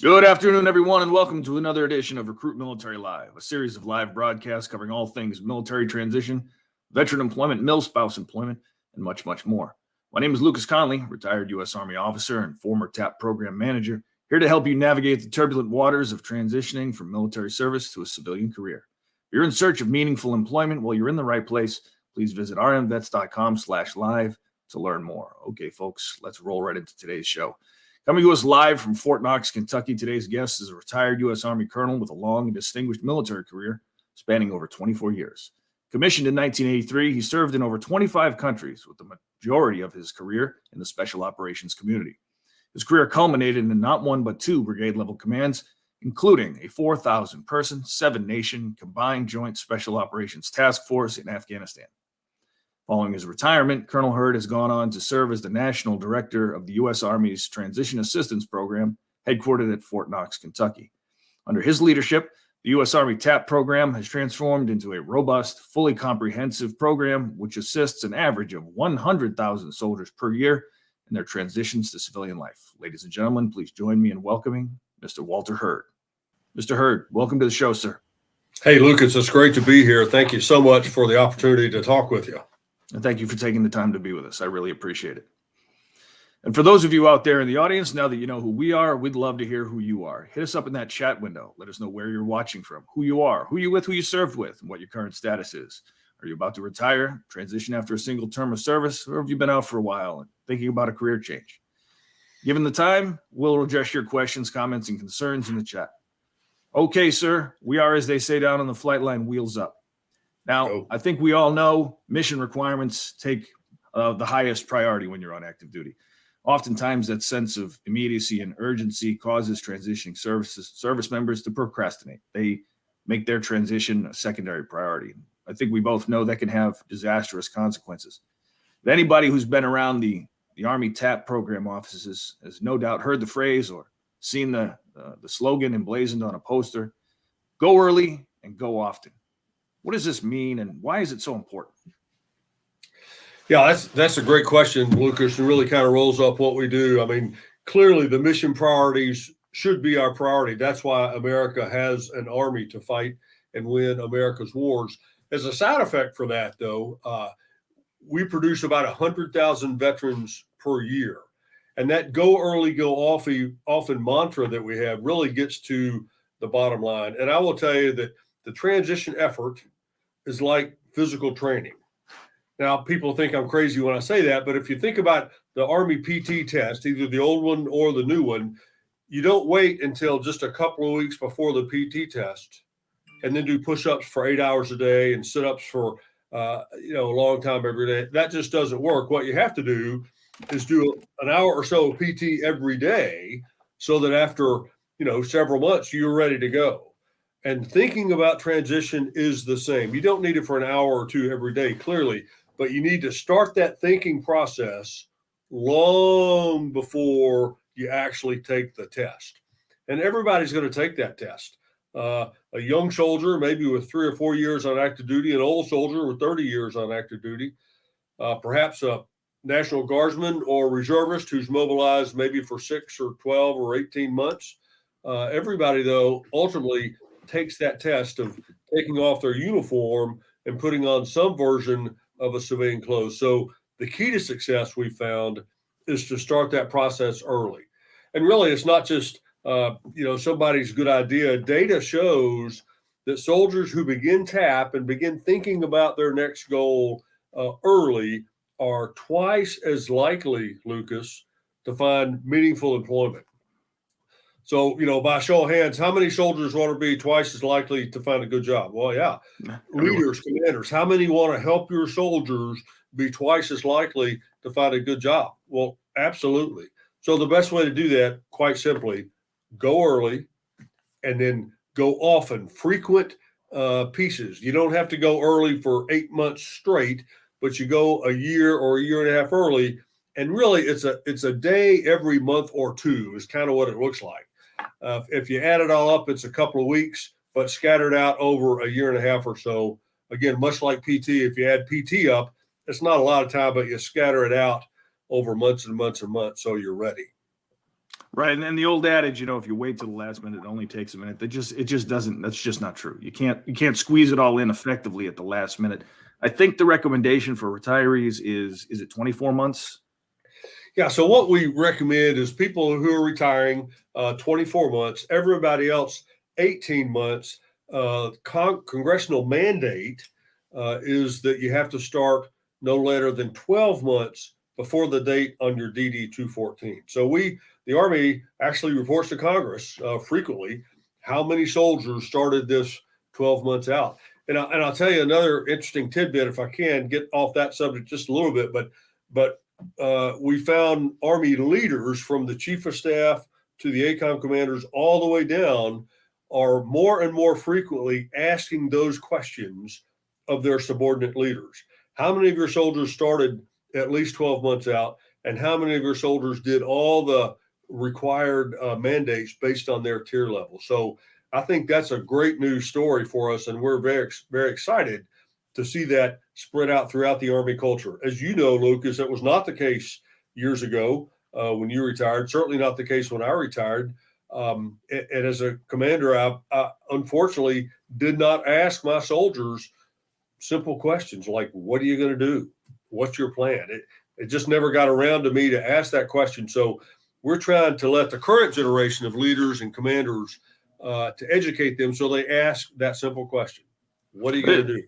Good afternoon, everyone, and welcome to another edition of Recruit Military Live, a series of live broadcasts covering all things military transition, veteran employment, mil-spouse employment, and much, much more. My name is Lucas Conley, retired U.S. Army officer and former TAP program manager, here to help you navigate the turbulent waters of transitioning from military service to a civilian career. If you're in search of meaningful employment, well, you're in the right place. Please visit rmvets.com/live to learn more. Okay, folks, let's roll right into today's show. Coming to us live from Fort Knox, Kentucky, today's guest is a retired U.S. Army colonel with a long and distinguished military career spanning over 24 years. Commissioned in 1983, he served in over 25 countries, with the majority of his career in the Special Operations community. His career culminated in not one but two brigade-level commands, including a 4,000-person, 7-nation combined joint Special Operations task force in Afghanistan. Following his retirement, Colonel Hurd has gone on to serve as the National Director of the U.S. Army's Transition Assistance Program, headquartered at Fort Knox, Kentucky. Under his leadership, the U.S. Army TAP program has transformed into a robust, fully comprehensive program which assists an average of 100,000 soldiers per year in their transitions to civilian life. Ladies and gentlemen, please join me in welcoming Mr. Walter Hurd. Mr. Hurd, welcome to the show, sir. Hey, Lucas, it's great to be here. Thank you so much for the opportunity to talk with you. And thank you for taking the time to be with us. I really appreciate it. And for those of you out there in the audience, now that you know who we are, we'd love to hear who you are. Hit us up in that chat window. Let us know where you're watching from, who you are, who you're with, who you served with, and what your current status is. Are you about to retire, transition after a single term of service, or have you been out for a while and thinking about a career change? Given the time, we'll address your questions, comments, and concerns in the chat. Okay, sir, we are, as they say down on the flight line, wheels up. Now, I think we all know mission requirements take the highest priority when you're on active duty. Oftentimes, that sense of immediacy and urgency causes transitioning service members to procrastinate. They make their transition a secondary priority. I think we both know that can have disastrous consequences. But anybody who's been around the Army TAP program offices has no doubt heard the phrase or seen the slogan emblazoned on a poster: go early and go often. What does this mean, and why is it so important? Yeah, that's a great question, Lucas, and really kind of rolls up what we do. I mean, clearly the mission priorities should be our priority. That's why America has an army to fight and win America's wars. As a side effect for that, though, we produce about 100,000 veterans per year. And that go early, go often mantra that we have really gets to the bottom line. And I will tell you that the transition effort is like physical training. Now, people think I'm crazy when I say that, but if you think about the Army PT test, either the old one or the new one, you don't wait until just a couple of weeks before the PT test and then do push-ups for 8 hours a day and sit-ups for a long time every day. That just doesn't work. What you have to do is do an hour or so of PT every day so that after several months you're ready to go. And thinking about transition is the same. You don't need it for an hour or two every day, clearly, but you need to start that thinking process long before you actually take the test. And everybody's going to take that test. A young soldier, maybe with 3 or 4 years on active duty, an old soldier with 30 years on active duty, perhaps a National Guardsman or reservist who's mobilized maybe for 6 or 12 or 18 months. Everybody, though, ultimately takes that test of taking off their uniform and putting on some version of a civilian clothes. So the key to success we found is to start that process early. And really, it's not just somebody's good idea. Data shows that soldiers who begin TAP and begin thinking about their next goal early are twice as likely, Lucas, to find meaningful employment. So, by show of hands, how many soldiers want to be twice as likely to find a good job? Well, yeah. Leaders, commanders, how many want to help your soldiers be twice as likely to find a good job? Well, absolutely. So the best way to do that, quite simply, go early and then go often, frequent pieces. You don't have to go early for 8 months straight, but you go a year or a year and a half early. And really, it's a day every month or two is kind of what it looks like. If you add it all up, it's a couple of weeks, but scattered out over a year and a half or so. Again, much like PT, if you add PT up, it's not a lot of time, but you scatter it out over months and months and months so you're ready. Right. And then the old adage, if you wait till the last minute, it only takes a minute. It just doesn't, that's just not true. You can't squeeze it all in effectively at the last minute. I think the recommendation for retirees is it 24 months? Yeah. So what we recommend is people who are retiring 24 months, everybody else 18 months. Congressional mandate is that you have to start no later than 12 months before the date on your DD 214. So the Army actually reports to Congress frequently how many soldiers started this 12 months out. And I'll tell you another interesting tidbit, if I can get off that subject just a little bit, but we found Army leaders from the chief of staff to the ACOM commanders all the way down are more and more frequently asking those questions of their subordinate leaders. How many of your soldiers started at least 12 months out? And how many of your soldiers did all the required mandates based on their tier level? So I think that's a great news story for us. And we're very, very excited to see that spread out throughout the Army culture. As you know, Lucas, that was not the case years ago when you retired, certainly not the case when I retired. And as a commander, I unfortunately did not ask my soldiers simple questions like, what are you going to do? What's your plan? It just never got around to me to ask that question. So we're trying to let the current generation of leaders and commanders to educate them so they ask that simple question. What are you going to do?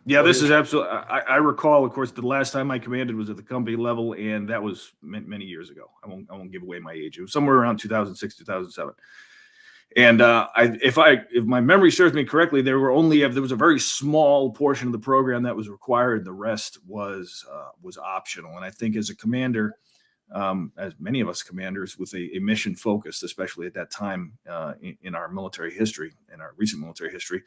Yeah, this is absolutely. I recall, of course, the last time I commanded was at the company level, and that was many years ago. I won't give away my age. It was somewhere around 2006, 2007. And if my memory serves me correctly, there was a very small portion of the program that was required. The rest was optional. And I think as a commander, as many of us commanders with a mission focused, especially at that time in our military history, in our recent military history,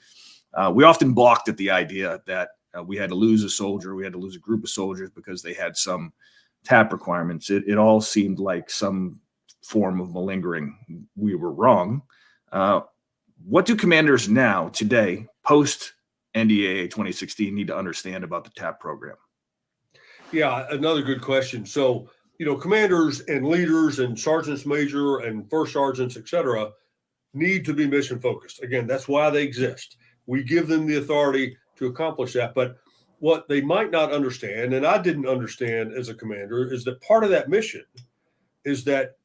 we often balked at the idea that we had to lose a soldier, we had to lose a group of soldiers because they had some TAP requirements. It all seemed like some form of malingering. We were wrong. What do commanders now, today, post NDAA 2016, need to understand about the TAP program? Yeah, another good question. So, commanders and leaders and sergeants major and first sergeants, et cetera, need to be mission focused. Again, that's why they exist. We give them the authority to accomplish that. But what they might not understand, and I didn't understand as a commander, is that part of that mission is that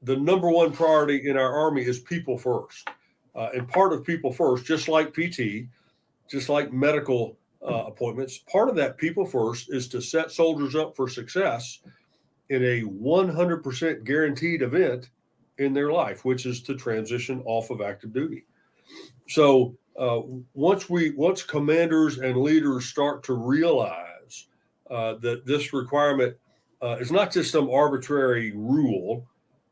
the number one priority in our Army is people first. And part of people first, just like PT, just like medical appointments, part of that people first is to set soldiers up for success in a 100% guaranteed event in their life, which is to transition off of active duty. So once commanders and leaders start to realize that this requirement is not just some arbitrary rule,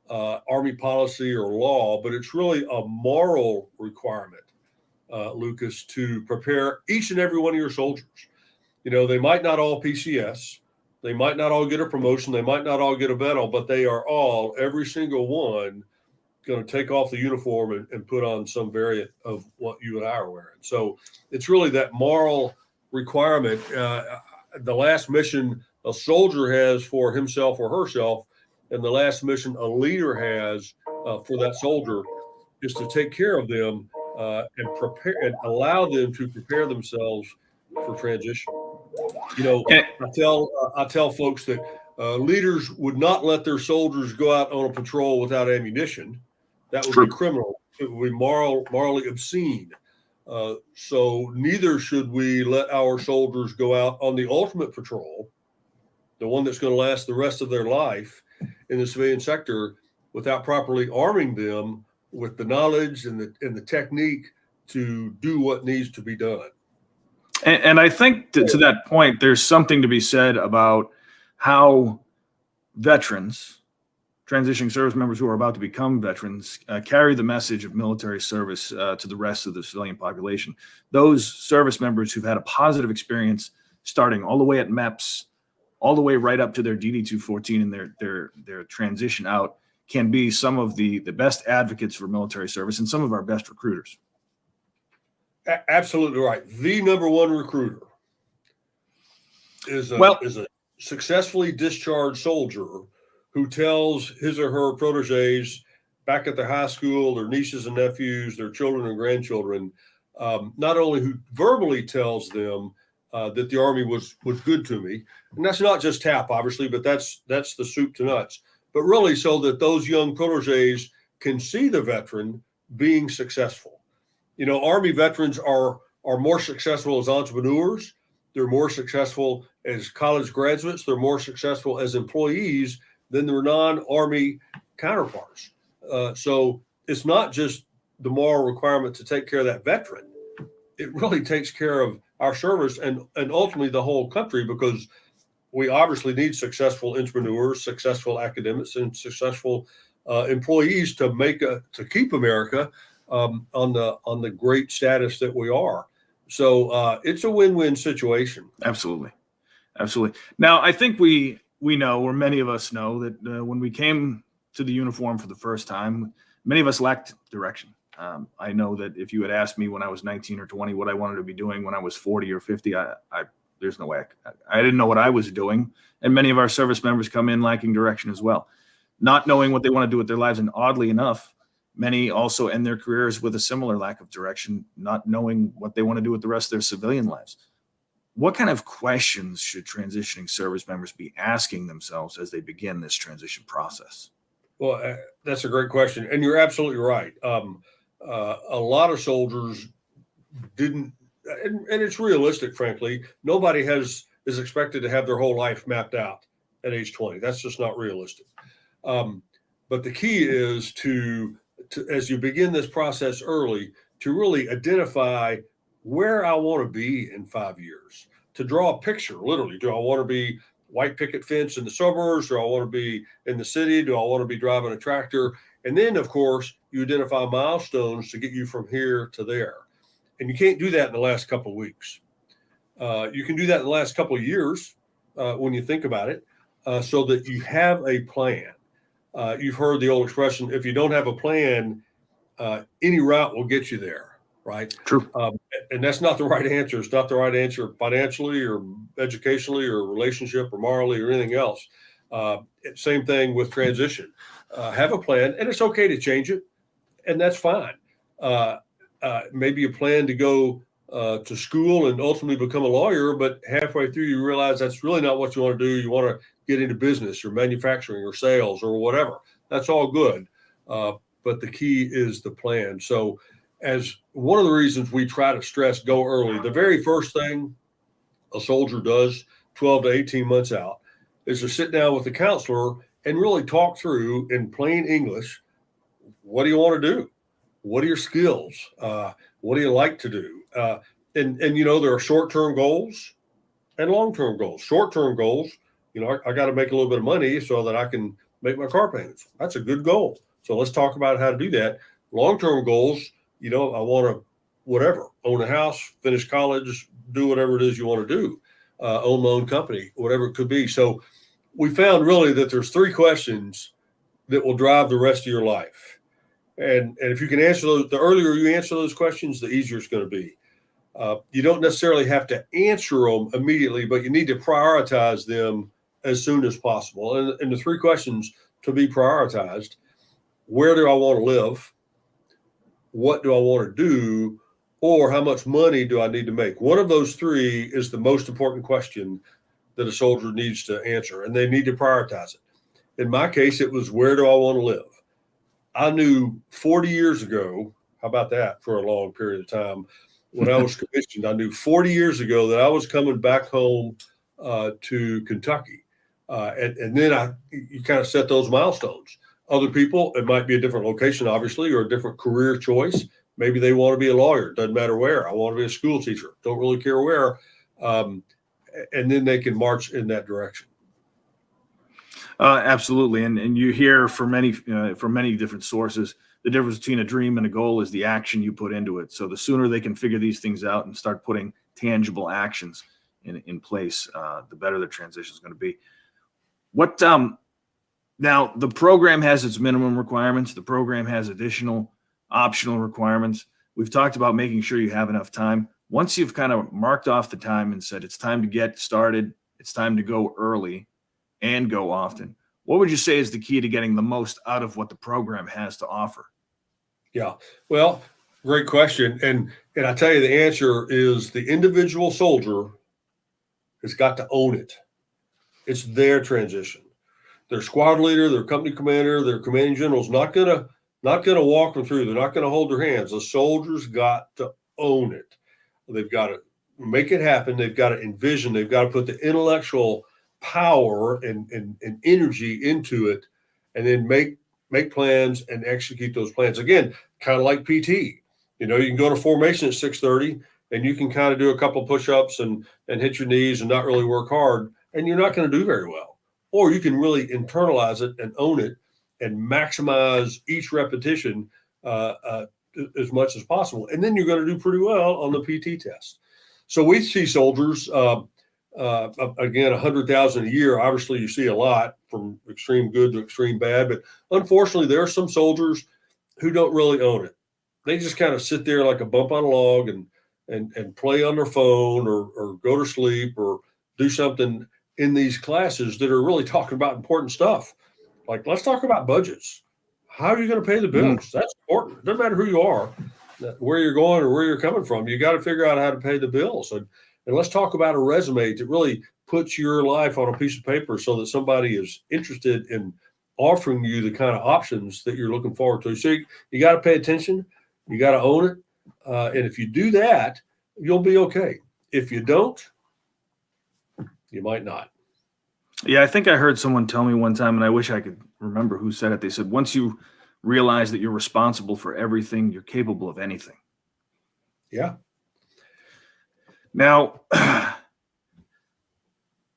Army policy or law, but it's really a moral requirement, Lucas, to prepare each and every one of your soldiers. They might not all PCS, they might not all get a promotion, they might not all get a medal, but they are all, every single one, going to take off the uniform and put on some variant of what you and I are wearing. So it's really that moral requirement. The last mission a soldier has for himself or herself, and the last mission a leader has for that soldier is to take care of them and prepare and allow them to prepare themselves for transition. I tell folks that leaders would not let their soldiers go out on a patrol without ammunition. That would be criminal. It would be morally obscene. So neither should we let our soldiers go out on the ultimate patrol, the one that's going to last the rest of their life in the civilian sector, without properly arming them with the knowledge and the technique to do what needs to be done. And I think to that point, there's something to be said about how veterans, transitioning service members who are about to become veterans, carry the message of military service to the rest of the civilian population. Those service members who've had a positive experience starting all the way at MEPS, all the way right up to their DD 214 and their transition out, can be some of the best advocates for military service and some of our best recruiters. Absolutely right. The number one recruiter is a successfully discharged soldier who tells his or her proteges, back at their high school, their nieces and nephews, their children and grandchildren, not only who verbally tells them that the Army was good to me, and that's not just TAP, obviously, but that's the soup to nuts, but really so that those young proteges can see the veteran being successful. Army veterans are more successful as entrepreneurs. They're more successful as college graduates. They're more successful as employees than their non-Army counterparts. So it's not just the moral requirement to take care of that veteran. It really takes care of our service and ultimately the whole country, because we obviously need successful entrepreneurs, successful academics, and successful employees to keep America on the great status that we are. So it's a win-win situation. Absolutely. Now, I think we know, or many of us know, that when we came to the uniform for the first time, many of us lacked direction. I know that if you had asked me when I was 19 or 20 what I wanted to be doing when I was 40 or 50, there's no way. I didn't know what I was doing. And many of our service members come in lacking direction as well, not knowing what they want to do with their lives. And oddly enough, many also end their careers with a similar lack of direction, not knowing what they want to do with the rest of their civilian lives. What kind of questions should transitioning service members be asking themselves as they begin this transition process? Well, that's a great question. And you're absolutely right. A lot of soldiers didn't, and it's realistic, frankly. Nobody is expected to have their whole life mapped out at age 20. That's just not realistic. But the key is to as you begin this process early, to really identify where I want to be in 5 years, to draw a picture, literally. Do I want to be white picket fence in the suburbs? Do I want to be in the city? Do I want to be driving a tractor? And then, of course, you identify milestones to get you from here to there. And you can't do that in the last couple of weeks. You can do that in the last couple of years when you think about it, so that you have a plan. You've heard the old expression, if you don't have a plan, any route will get you there, right? True. And that's not the right answer. It's not the right answer financially or educationally or relationship or morally or anything else. Same thing with transition. Have a plan, and it's okay to change it, and that's fine. Maybe you plan to go to school and ultimately become a lawyer, but halfway through you realize that's really not what you want to do. You want to get into business or manufacturing or sales or whatever. That's all good. But the key is the plan. So as one of the reasons we try to stress go early, the very first thing a soldier does 12 to 18 months out is to sit down with the counselor and really talk through in plain English, what do you want to do? What are your skills? What do you like to do? And there are short-term goals and long-term goals. Short-term goals, I got to make a little bit of money so that I can make my car payments. That's a good goal. So let's talk about how to do that. Long-term goals, I want to, own a house, finish college, do whatever it is you want to do, own my own company, whatever it could be. So we found really that there's 3 questions that will drive the rest of your life. And if you can answer those, the earlier you answer those questions, the easier it's going to be. You don't necessarily have to answer them immediately, but you need to prioritize them as soon as possible. And the 3 questions to be prioritized: where do I want to live? What do I want to do? Or how much money do I need to make? One of those 3 is the most important question that a soldier needs to answer, and they need to prioritize it. In my case, it was, where do I want to live? I knew 40 years ago, how about that for a long period of time, when I was commissioned, I knew 40 years ago that I was coming back home to Kentucky. And then you kind of set those milestones. Other people, it might be a different location, obviously, or a different career choice. Maybe they want to be a lawyer. Doesn't matter where. I want to be a school teacher. Don't really care where. And then they can march in that direction. Absolutely. And you hear from many different sources, the difference between a dream and a goal is the action you put into it. So the sooner they can figure these things out and start putting tangible actions in place, the better the transition is going to be. Now the program has its minimum requirements. The program has additional optional requirements. We've talked about making sure you have enough time. Once you've kind of marked off the time and said it's time to get started, it's time to go early and go often, What would you say is the key to getting the most out of what the program has to offer? Yeah. Well, great question. And I tell you, the answer is the individual soldier has got to own it. It's their transition. Their squad leader, their company commander, their commanding general is not gonna walk them through. They're not gonna hold their hands. The soldiers got to own it. They've got to make it happen. They've got to envision. They've got to put the intellectual power and energy into it, and then make plans and execute those plans. Again, kind of like PT. You can go to formation at 6:30 and you can kind of do a couple of push-ups and hit your knees and not really work hard, and you're not going to do very well. Or you can really internalize it and own it and maximize each repetition as much as possible. And then you're going to do pretty well on the PT test. So we see soldiers, again, 100,000 a year. Obviously, you see a lot from extreme good to extreme bad. But unfortunately, there are some soldiers who don't really own it. They just kind of sit there like a bump on a log and play on their phone or go to sleep or do something in these classes that are really talking about important stuff. Like, let's talk about budgets. How are you going to pay the bills? That's important. It doesn't matter who you are, where you're going or where you're coming from. You got to figure out how to pay the bills. And let's talk about a resume that really puts your life on a piece of paper so that somebody is interested in offering you the kind of options that you're looking forward to. So you got to pay attention. You got to own it. And if you do that, you'll be okay. If you don't, you might not. Yeah, I think I heard someone tell me one time, and I wish I could remember who said it. They said, once you realize that you're responsible for everything, you're capable of anything. Yeah. Now,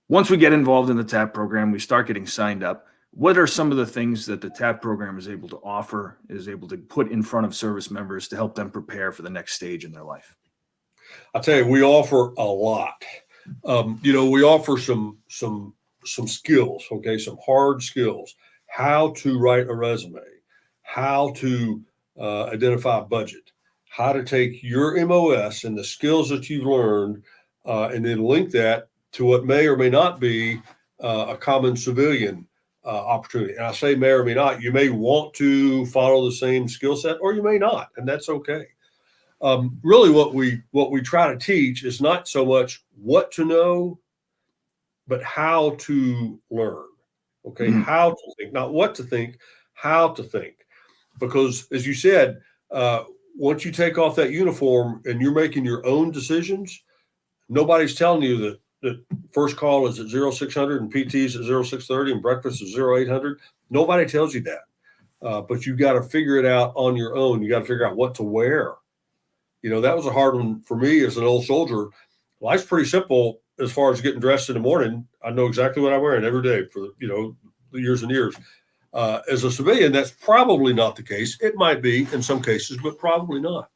once we get involved in the TAP program, we start getting signed up. What are some of the things that the TAP program is able to offer, is able to put in front of service members to help them prepare for the next stage in their life? I'll tell you, we offer a lot. We offer some skills, okay, some hard skills, how to write a resume, how to identify a budget, how to take your MOS and the skills that you've learned and then link that to what may or may not be a common civilian opportunity. And I say may or may not. You may want to follow the same skill set or you may not, and that's okay. Really what we try to teach is not so much what to know, but how to learn. Okay. How to think, not what to think, how to think. Because as you said, once you take off that uniform and you're making your own decisions, nobody's telling you that first call is at 0600 and PT's at 0630 and breakfast is 0800. Nobody tells you that. But you've got to figure it out on your own. You got to figure out what to wear. That was a hard one for me as an old soldier. Life's pretty simple as far as getting dressed in the morning. I know exactly what I'm wearing every day for the years and years. As a civilian, that's probably not the case. It might be in some cases, but probably not.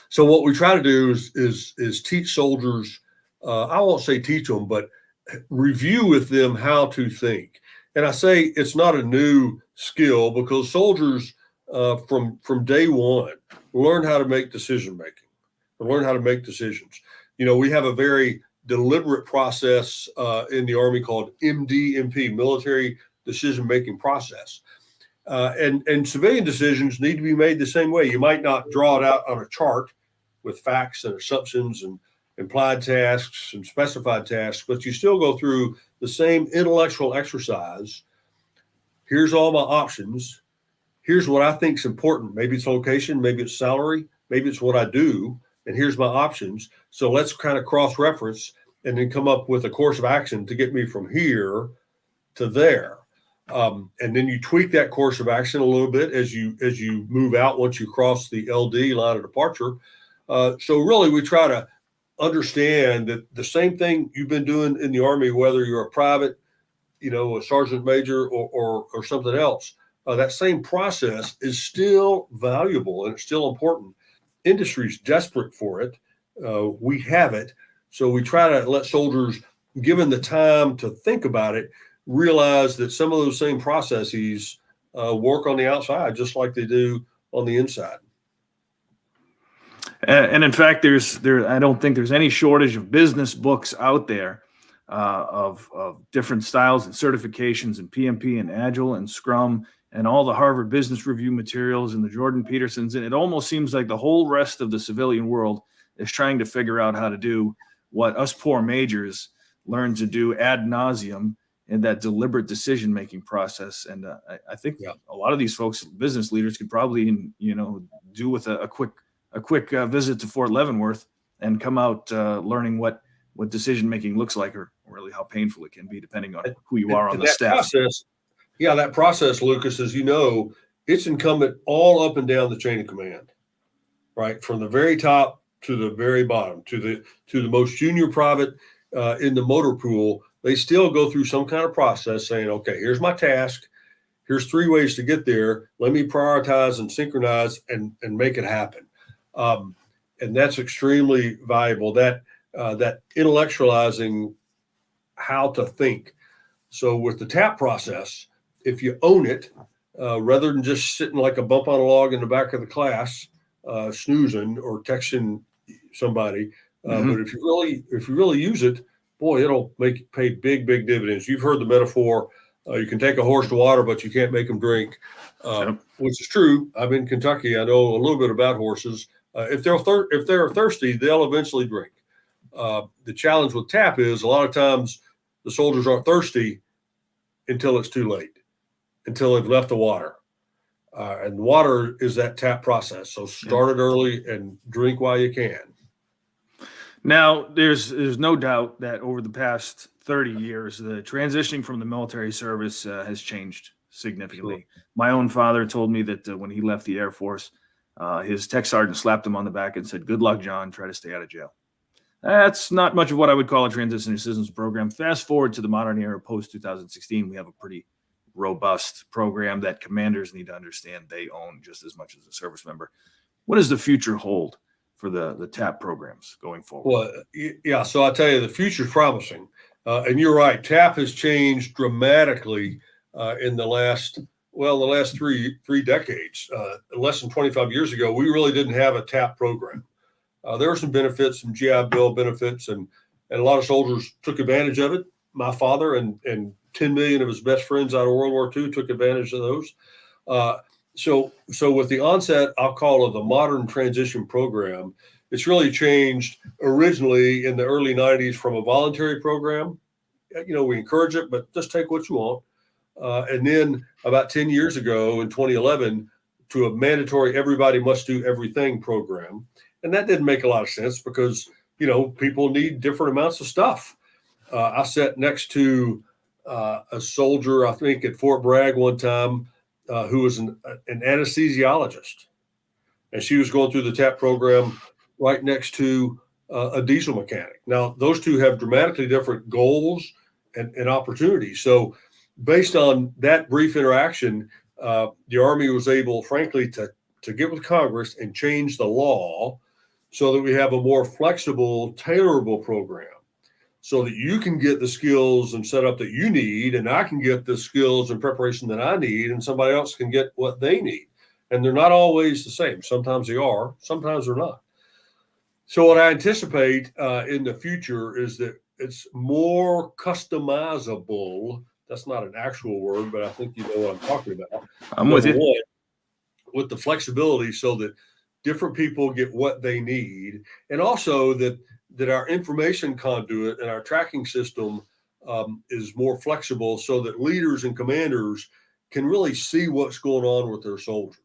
So what we try to do is teach soldiers. I won't say teach them, but review with them how to think. And I say it's not a new skill because soldiers from day one learn how to make decision making, learn how to make decisions. We have a very deliberate process in the Army called MDMP, Military Decision-Making Process. And civilian decisions need to be made the same way. You might not draw it out on a chart with facts and assumptions and implied tasks and specified tasks, but you still go through the same intellectual exercise. Here's all my options. Here's what I think is important. Maybe it's location, maybe it's salary, maybe it's what I do, and here's my options. So let's kind of cross-reference and then come up with a course of action to get me from here to there. And then you tweak that course of action a little bit as you move out once you cross the LD, line of departure. So really we try to understand that the same thing you've been doing in the Army, whether you're a private, a sergeant major or something else, that same process is still valuable and it's still important. Industry's desperate for it. We have it. So we try to let soldiers, given the time to think about it, realize that some of those same processes work on the outside just like they do on the inside. And in fact, I don't think there's any shortage of business books out there of different styles and certifications and PMP and Agile and Scrum and all the Harvard Business Review materials and the Jordan Petersons. And it almost seems like the whole rest of the civilian world is trying to figure out how to do what us poor majors learn to do ad nauseum in that deliberate decision-making process. And I think a lot of these folks, business leaders, could probably, do with a quick visit to Fort Leavenworth and come out learning what decision-making looks like, or really how painful it can be, depending on who you are on the staff. That process, Lucas, as you know, it's incumbent all up and down the chain of command, right? From the very top to the very bottom, to the most junior private in the motor pool. They still go through some kind of process saying, okay, here's my task. Here's 3 ways to get there. Let me prioritize and synchronize and make it happen. And that's extremely valuable, that intellectualizing how to think. So with the TAP process, if you own it, rather than just sitting like a bump on a log in the back of the class, snoozing or texting somebody, but if you really use it, boy, it'll pay big dividends. You've heard the metaphor, you can take a horse to water, but you can't make them drink, which is true. I'm in Kentucky. I know a little bit about horses. If they're thirsty, they'll eventually drink. The challenge with TAP is a lot of times the soldiers aren't thirsty until it's too late, until they've left the water. And water is that TAP process. So start it early and drink while you can. Now, there's no doubt that over the past 30 years, the transitioning from the military service has changed significantly. Sure. My own father told me that when he left the Air Force, his tech sergeant slapped him on the back and said, "Good luck, John. Try to stay out of jail." That's not much of what I would call a transition assistance program. Fast forward to the modern era, post-2016, we have a pretty robust program that commanders need to understand they own just as much as a service member. What does the future hold for the TAP programs going forward? Well, yeah, so I tell you, the future's promising. And you're right, TAP has changed dramatically in the last three decades. Less than 25 years ago, we really didn't have a TAP program. There were some benefits, some GI Bill benefits, and a lot of soldiers took advantage of it. My father and 10 million of his best friends out of World War II took advantage of those. So with the onset, I'll call it the modern transition program, it's really changed originally in the early 90s from a voluntary program. We encourage it, but just take what you want. And then about 10 years ago in 2011 to a mandatory everybody must do everything program. And that didn't make a lot of sense because, people need different amounts of stuff. I sat next to a soldier, I think at Fort Bragg one time, who was an anesthesiologist. And she was going through the TAP program right next to a diesel mechanic. Now, those two have dramatically different goals and opportunities. So based on that brief interaction, the Army was able, frankly, to get with Congress and change the law so that we have a more flexible, tailorable program so that you can get the skills and setup that you need, and I can get the skills and preparation that I need, and somebody else can get what they need. And they're not always the same. Sometimes they are, sometimes they're not. So what I anticipate in the future is that it's more customizable. That's not an actual word, but I think you know what I'm talking about. I'm with you. With the flexibility so that different people get what they need, and also that our information conduit and our tracking system is more flexible so that leaders and commanders can really see what's going on with their soldiers.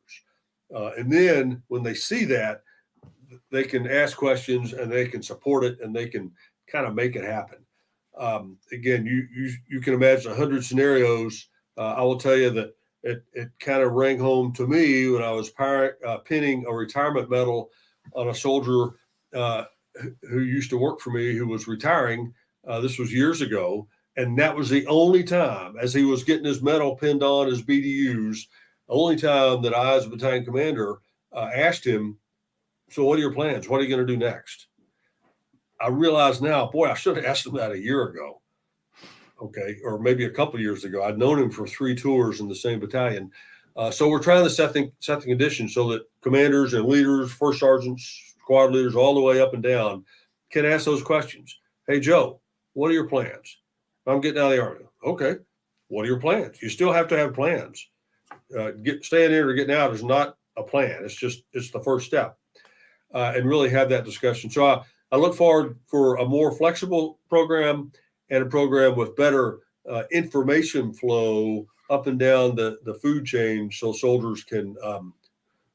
And then when they see that, they can ask questions and they can support it and they can kind of make it happen. Again, you can imagine 100 scenarios. I will tell you that it kind of rang home to me when I was pinning a retirement medal on a soldier who used to work for me, who was retiring. This was years ago. And that was the only time, as he was getting his medal pinned on his BDUs, the only time that I, as a battalion commander, asked him, "So what are your plans? What are you going to do next?" I realize now, boy, I should have asked him that a year ago. Okay, or maybe a couple of years ago. I'd known him for 3 tours in the same battalion. So we're trying to set the conditions so that commanders and leaders, first sergeants, squad leaders, all the way up and down can ask those questions. "Hey, Joe, What are your plans? I'm getting out of the Army. Okay. What are your plans? You still have to have plans. Staying in or getting out is not a plan. It's the first step, and really have that discussion. So I look forward for a more flexible program and a program with better information flow up and down the food chain, so soldiers can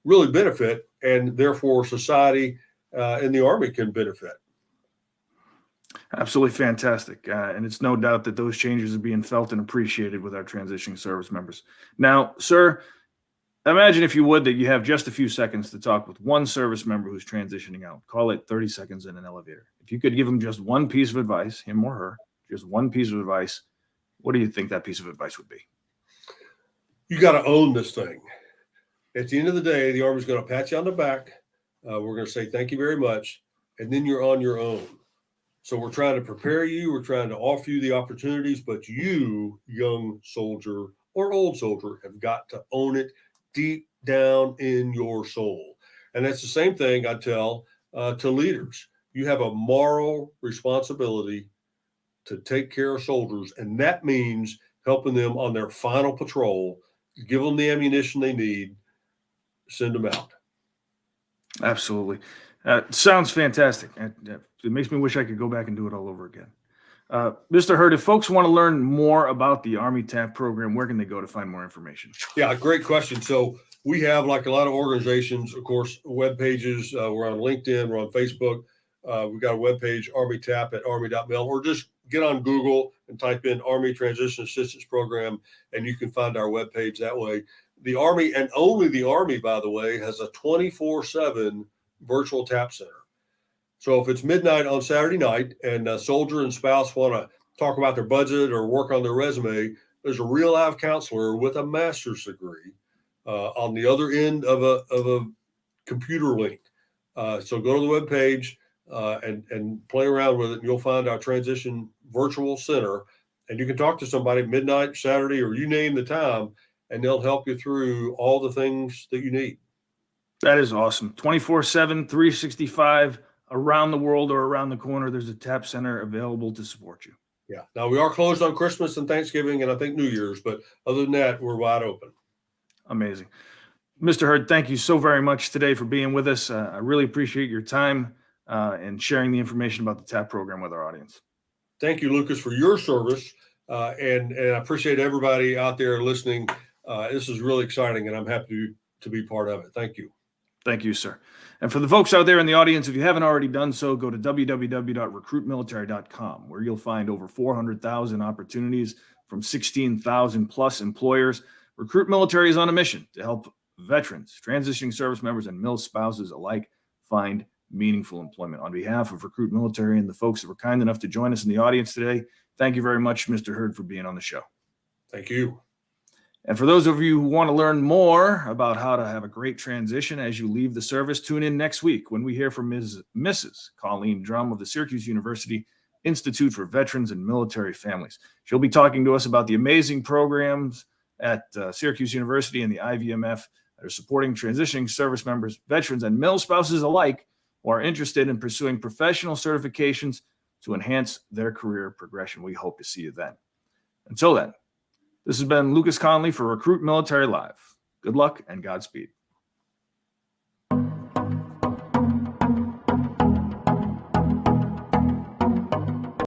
really benefit, and therefore society and the Army can benefit. Absolutely fantastic. And it's no doubt that those changes are being felt and appreciated with our transitioning service members. Now, sir, imagine, if you would, that you have just a few seconds to talk with one service member who's transitioning out. Call it 30 seconds in an elevator. If you could give him just one piece of advice, him or her, just one piece of advice, what do you think that piece of advice would be? You got to own this thing. At the end of the day, the Army's going to pat you on the back. We're going to say thank you very much, and then you're on your own. So we're trying to prepare you. We're trying to offer you the opportunities, but you, young soldier or old soldier, have got to own it deep down in your soul. And that's the same thing I tell to leaders. You have a moral responsibility to take care of soldiers, and that means helping them on their final patrol, give them the ammunition they need, send them out. Absolutely. Sounds fantastic. It makes me wish I could go back and do it all over again. Mr. Hurd, if folks want to learn more about the Army TAP program, where can they go to find more information? Yeah, great question. So we have, like a lot of organizations, of course, web pages. We're on LinkedIn, we're on Facebook. We've got a web page, Army TAP at army.mil, or just get on Google and type in Army Transition Assistance Program, and you can find our web page that way. The Army, and only the Army, by the way, has a 24/7 virtual TAP center. So if it's midnight on Saturday night and a soldier and spouse want to talk about their budget or work on their resume, there's a real live counselor with a master's degree on the other end of a computer link. So go to the web page and play around with it, and you'll find our transition virtual center, and you can talk to somebody midnight Saturday, or you name the time, and they'll help you through all the things that you need. That is awesome. 24/7, 365, around the world or around the corner, there's a TAP center available to support you. Yeah. Now, we are closed on Christmas and Thanksgiving and I think New Year's, but other than that, we're wide open. Amazing. Mr. Hurd, thank you so very much today for being with us. I really appreciate your time and sharing the information about the TAP program with our audience. Thank you, Lucas, for your service. And I appreciate everybody out there listening. This is really exciting, and I'm happy to be part of it. Thank you. Thank you, sir. And for the folks out there in the audience, if you haven't already done so, go to www.recruitmilitary.com, where you'll find over 400,000 opportunities from 16,000 plus employers. Recruit Military is on a mission to help veterans, transitioning service members, and MIL spouses alike find meaningful employment. On behalf of Recruit Military and the folks that were kind enough to join us in the audience today, thank you very much, Mr. Hurd, for being on the show. Thank you. And for those of you who want to learn more about how to have a great transition as you leave the service, tune in next week when we hear from Mrs. Colleen Drum of the Syracuse University Institute for Veterans and Military Families. She'll be talking to us about the amazing programs at Syracuse University and the IVMF that are supporting transitioning service members, veterans, and MIL spouses alike who are interested in pursuing professional certifications to enhance their career progression. We hope to see you then. Until then, this has been Lucas Conley for Recruit Military Live. Good luck and Godspeed.